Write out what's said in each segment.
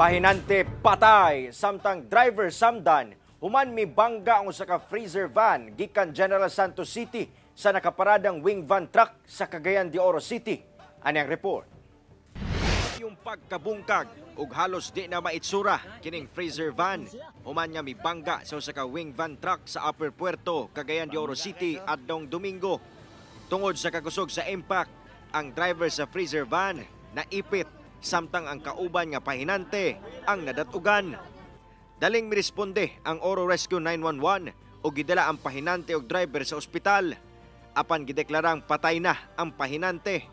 Pahinante patay samtang driver samdan human mi bangga ang usa ka freezer van gikan General Santos City sa nakaparadang wing van truck sa Cagayan de Oro City. Ani ang report. Yung pagkabungkag ug halos di na maitsura kining freezer van human nga mi bangga sa usa ka wing van truck sa Upper Puerto, Cagayan de Oro City adtong Domingo. Tungod sa kagusog sa impact, ang driver sa freezer van naipit samtang ang kauban nga pahinante ang nadatugan. Daling miresponde ang Oro Rescue 911 o gidala ang pahinante ug driver sa ospital. Apan gideklarang patay na ang pahinante.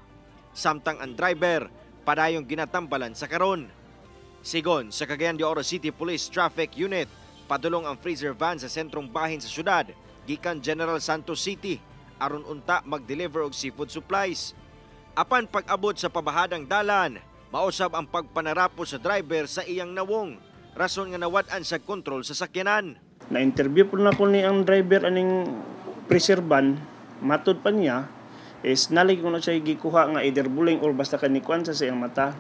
Samtang ang driver padayong ginatambalan sa karon. Sigon sa Cagayan de Oro City Police Traffic Unit, padulong ang freezer van sa sentrong bahin sa syudad gikan General Santos City aron unta mag-deliver og seafood supplies. Apan pag-abot sa pabahadang dalan, mausab ang pagpanarapo sa driver sa iyang nawong, rason nga nawad-an sa kontrol sa sakyanan. Na-interview po na ko ni ang driver aning freezer van, matod pa niya, is nalig ko na siya gikuha nga either buling or basta kanikuan sa siyang mata.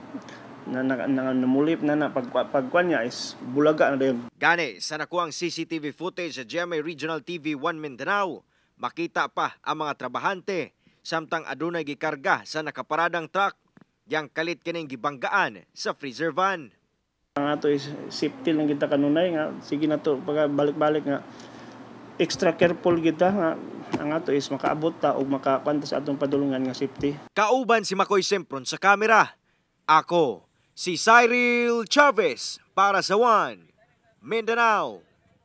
Namulip na pagkuan niya is bulaga na dayon. Gani, sa nakuang CCTV footage sa GMA Regional TV 1 Mindanao, makita pa ang mga trabahante samtang adunay gikarga sa nakaparadang truck yang kalit kining gibanggaan sa freezer van. Ang ato is safety lang kita kanunay nga sige na to pag balik-balik nga extra careful kita nga ang ato is makaabot ta og makakwanta sa atong padulungan nga safety. Kauban si Makoy Sempron sa kamera. Ako si Cyril Chavez para sa One Mindanao.